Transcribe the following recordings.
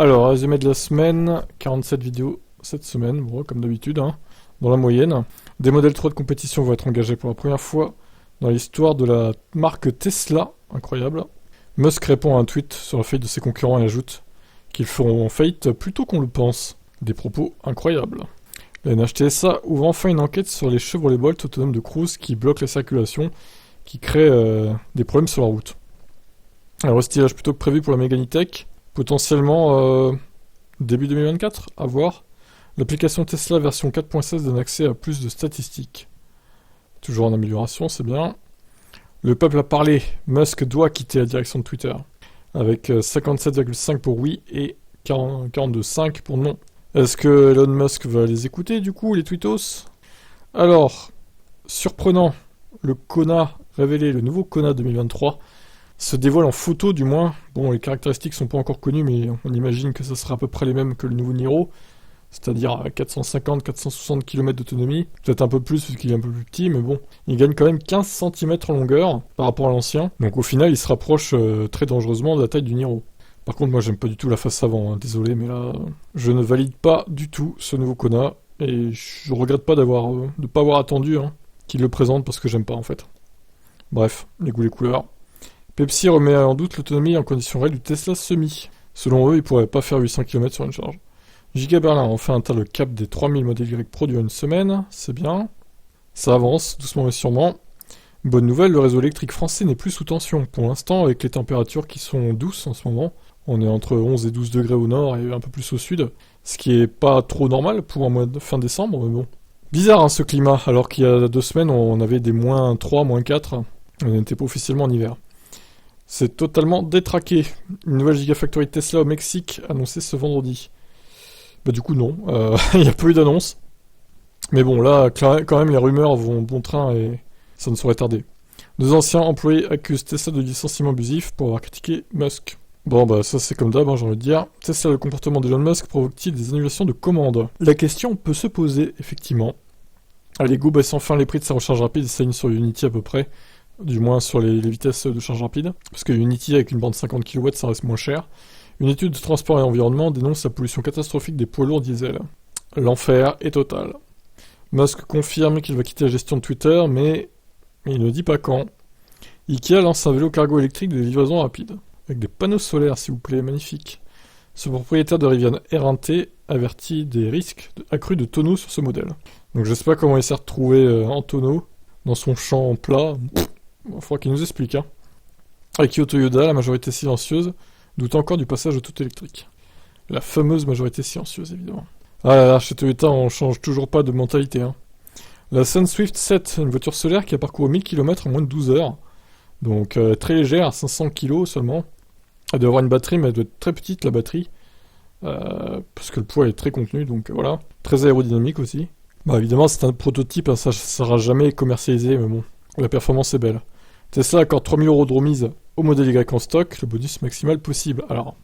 Alors, résumé de la semaine, 47 vidéos cette semaine, bon, comme d'habitude, hein, dans la moyenne. Des modèles 3 de compétition vont être engagés pour la première fois dans l'histoire de la marque Tesla, incroyable. Musk répond à un tweet sur la faillite de ses concurrents et ajoute qu'ils feront faillite plus tôt qu'on le pense. Des propos incroyables. La NHTSA ouvre enfin une enquête sur les Chevrolet Bolt autonomes de Cruise qui bloquent la circulation, qui créent des problèmes sur la route. Un restylage plutôt que prévu pour la Mégane E-Tech, potentiellement début 2024, à voir. L'application Tesla version 4.16 donne accès à plus de statistiques. Toujours en amélioration, c'est bien. Le peuple a parlé, Musk doit quitter la direction de Twitter, avec 57,5 pour oui et 42,5 pour non. Est-ce que Elon Musk va les écouter du coup, les tweetos? Alors, surprenant, le Kona révélé, le nouveau Kona 2023, se dévoile en photo du moins. Bon, les caractéristiques sont pas encore connues, mais on imagine que ça sera à peu près les mêmes que le nouveau Niro, c'est-à-dire 450-460 km d'autonomie, peut-être un peu plus puisqu'il est un peu plus petit, mais bon, il gagne quand même 15 cm en longueur par rapport à l'ancien, donc au final il se rapproche très dangereusement de la taille du Niro. Par contre, moi j'aime pas du tout la face avant, hein, désolé, mais là, je ne valide pas du tout ce nouveau Kona, et je regrette pas de pas avoir attendu qu'il le présente parce que j'aime pas en fait. Bref, les goûts, les couleurs. Pepsi remet en doute l'autonomie en conditions réelles du Tesla Semi. Selon eux, il pourrait pas faire 800 km sur une charge. Giga Berlin a enfin atteint le cap des 3000 modèles Y produits en une semaine, c'est bien. Ça avance, doucement mais sûrement. Bonne nouvelle, le réseau électrique français n'est plus sous tension. Pour l'instant, avec les températures qui sont douces en ce moment, on est entre 11 et 12 degrés au nord et un peu plus au sud, ce qui est pas trop normal pour un mois de fin décembre, mais bon. Bizarre ce climat, alors qu'il y a 2 semaines, on avait des moins 3, moins 4, on n'était pas officiellement en hiver. C'est totalement détraqué. Une nouvelle Gigafactory Tesla au Mexique annoncée ce vendredi. Bah du coup non, il n'y a pas eu d'annonce. Mais bon là, quand même les rumeurs vont bon train et ça ne saurait tarder. 2 anciens employés accusent Tesla de licenciement abusif pour avoir critiqué Musk. Bon bah ça c'est comme d'hab, j'ai envie de dire. Tesla, le comportement d'Elon Musk provoque-t-il des annulations de commandes? La question peut se poser, effectivement. Lego baisse enfin les prix de sa recharge rapide et s'aligne sur Unity à peu près. Du moins sur les vitesses de charge rapide. Parce que Unity avec une bande 50 kW ça reste moins cher. Une étude de transport et environnement dénonce la pollution catastrophique des poids lourds diesel. L'enfer est total. Musk confirme qu'il va quitter la gestion de Twitter, mais il ne dit pas quand. Ikea lance un vélo cargo électrique de livraison rapide. Avec des panneaux solaires, s'il vous plaît, magnifique. Ce propriétaire de Rivian R1T avertit des risques accrus de tonneaux sur ce modèle. Donc je sais pas comment il s'est retrouvé en tonneau, dans son champ plat. Il faudra qu'il nous explique. Akio Toyoda, la majorité silencieuse, doute encore du passage au tout électrique. La fameuse majorité silencieuse, évidemment. Ah là là, chez Toyota, on change toujours pas de mentalité. La SunSwift 7, une voiture solaire qui a parcouru 1000 km en moins de 12 heures. Donc très légère, 500 kg seulement. Elle doit avoir une batterie, mais elle doit être très petite, la batterie. Parce que le poids est très contenu, donc voilà. Très aérodynamique aussi. Bah évidemment, c'est un prototype, ça ne sera jamais commercialisé, mais bon, la performance est belle. Tesla accorde 3000 € de remise au modèle Y en stock, le bonus maximal possible. Alors,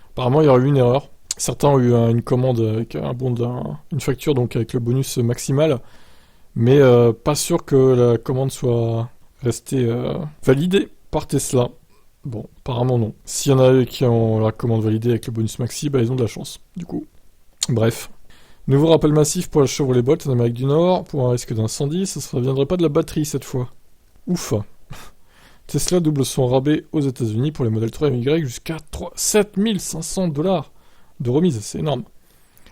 apparemment, il y aura eu une erreur. Certains ont eu une commande avec une facture donc avec le bonus maximal, mais pas sûr que la commande soit restée validée par Tesla. Bon, apparemment non. S'il y en a qui ont la commande validée avec le bonus maxi, bah ils ont de la chance, du coup. Bref. Nouveau rappel massif pour la Chevrolet Bolt en Amérique du Nord, pour un risque d'incendie, ça ne viendrait pas de la batterie cette fois. Ouf. Tesla double son rabais aux États-Unis pour les modèles 3 MY jusqu'à 7500 $ de remise, c'est énorme.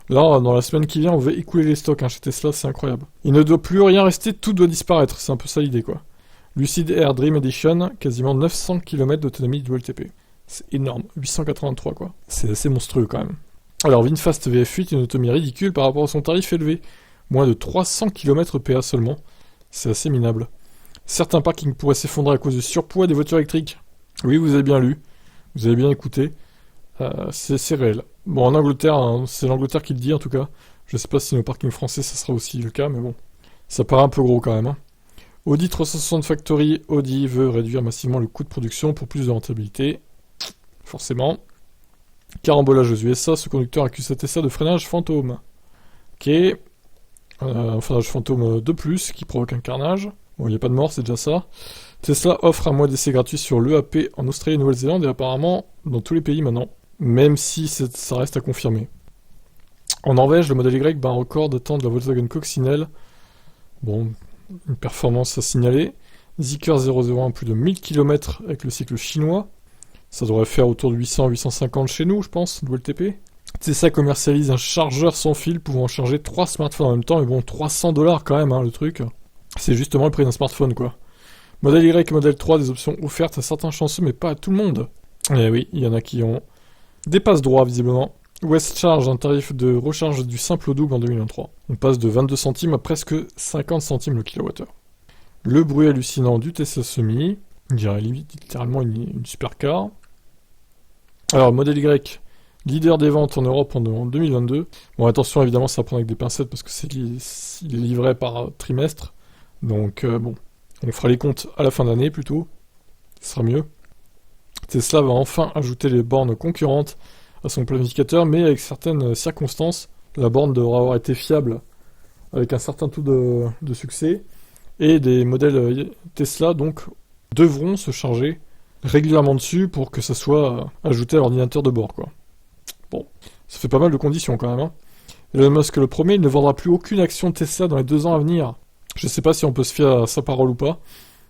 Là, dans la semaine qui vient, on va écouler les stocks chez Tesla, c'est incroyable. Il ne doit plus rien rester, tout doit disparaître, c'est un peu ça l'idée quoi. Lucid Air Dream Edition, quasiment 900 km d'autonomie du WLTP. C'est énorme, 883 quoi. C'est assez monstrueux quand même. Alors VinFast VF8, une autonomie ridicule par rapport à son tarif élevé. Moins de 300 km PA seulement. C'est assez minable. Certains parkings pourraient s'effondrer à cause du surpoids des voitures électriques. Oui, vous avez bien lu. Vous avez bien écouté. C'est réel. Bon, en Angleterre, c'est l'Angleterre qui le dit en tout cas. Je sais pas si nos parkings français, ça sera aussi le cas, mais bon. Ça paraît un peu gros quand même. Audi 360 Factory, Audi veut réduire massivement le coût de production pour plus de rentabilité. Forcément. Carambolage aux USA, ce conducteur accuse sa Tesla de freinage fantôme. Ok. Un freinage fantôme de plus qui provoque un carnage. Bon, il n'y a pas de mort, c'est déjà ça. Tesla offre un mois d'essai gratuit sur l'EAP en Australie et Nouvelle-Zélande et apparemment dans tous les pays maintenant. même si ça reste à confirmer. En Norvège, le modèle Y bat un record de temps de la Volkswagen Coccinelle. Bon, une performance à signaler. Zeekr 001 plus de 1000 km avec le cycle chinois. Ça devrait faire autour de 800-850 chez nous, je pense, WLTP. Tesla commercialise un chargeur sans fil pouvant charger 3 smartphones en même temps. Et bon, $300 quand même, hein, le truc. C'est justement le prix d'un smartphone, quoi. Modèle Y et modèle 3, des options offertes à certains chanceux, mais pas à tout le monde. Eh oui, il y en a qui ont des passes droits, visiblement. West Charge, un tarif de recharge du simple au double en 2023. On passe de 22 centimes à presque 50 centimes le kilowattheure. Le bruit hallucinant du Tesla Semi, on dirait littéralement une supercar. Alors, modèle Y, leader des ventes en Europe en 2022. Bon, attention, évidemment, ça va prendre avec des pincettes parce que il est livré par trimestre. Donc, bon, on fera les comptes à la fin d'année plutôt. Ce sera mieux. Tesla va enfin ajouter les bornes concurrentes à son planificateur, mais avec certaines circonstances. La borne devra avoir été fiable avec un certain taux de succès. Et des modèles Tesla, donc, devront se charger régulièrement dessus pour que ça soit ajouté à l'ordinateur de bord, quoi. Bon, ça fait pas mal de conditions quand même, hein. Elon Musk le promet, il ne vendra plus aucune action Tesla dans les 2 ans à venir. Je sais pas si on peut se fier à sa parole ou pas.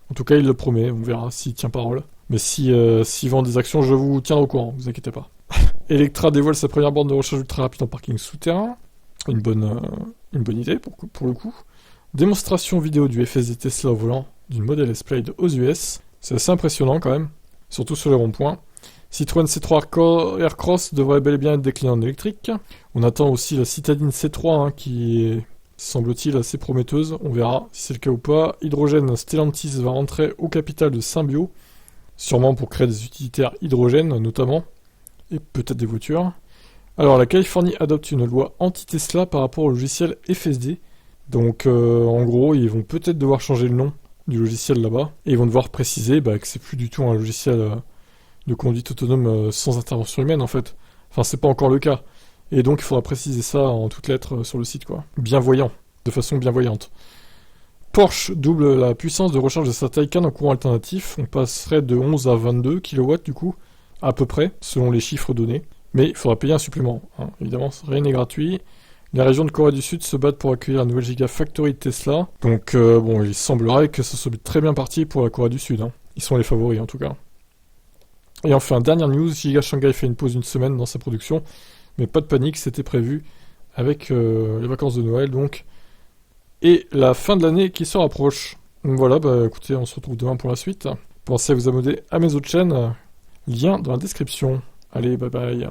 En tout cas, il le promet, on verra s'il tient parole. Mais s'il vend des actions, je vous tiendrai au courant, vous inquiétez pas. Electra dévoile sa première borne de recharge ultra rapide en parking souterrain. Une bonne idée pour le coup. Démonstration vidéo du FSD Tesla au volant d'une Model S Plaid aux US. C'est assez impressionnant quand même, surtout sur les ronds-points. Citroën C3 Aircross devrait bel et bien être décliné en électrique. On attend aussi la citadine C3 qui est, semble-t-il, assez prometteuse. On verra si c'est le cas ou pas. Hydrogène, Stellantis va rentrer au capital de Symbio, sûrement pour créer des utilitaires hydrogène notamment, et peut-être des voitures. Alors la Californie adopte une loi anti-Tesla par rapport au logiciel FSD. Donc en gros, ils vont peut-être devoir changer le nom du logiciel là-bas, et ils vont devoir préciser que c'est plus du tout un logiciel de conduite autonome sans intervention humaine en fait. Enfin, c'est pas encore le cas. Et donc il faudra préciser ça en toutes lettres sur le site, quoi. Bienvoyant, de façon bienvoyante. Porsche double la puissance de recharge de sa Taycan en courant alternatif. On passerait de 11 à 22 kW du coup, à peu près, selon les chiffres donnés. Mais il faudra payer un supplément, hein. Évidemment, rien n'est gratuit. Les régions de Corée du Sud se battent pour accueillir la nouvelle Gigafactory de Tesla. Donc bon, il semblerait que ça soit très bien parti pour la Corée du Sud, hein. Ils sont les favoris en tout cas. Et enfin, dernière news, Giga Shanghai fait une pause une semaine dans sa production. Mais pas de panique, c'était prévu avec les vacances de Noël donc. Et la fin de l'année qui se rapproche. Donc voilà, écoutez, on se retrouve demain pour la suite. Pensez à vous abonner à mes autres chaînes. Lien dans la description. Allez, bye bye.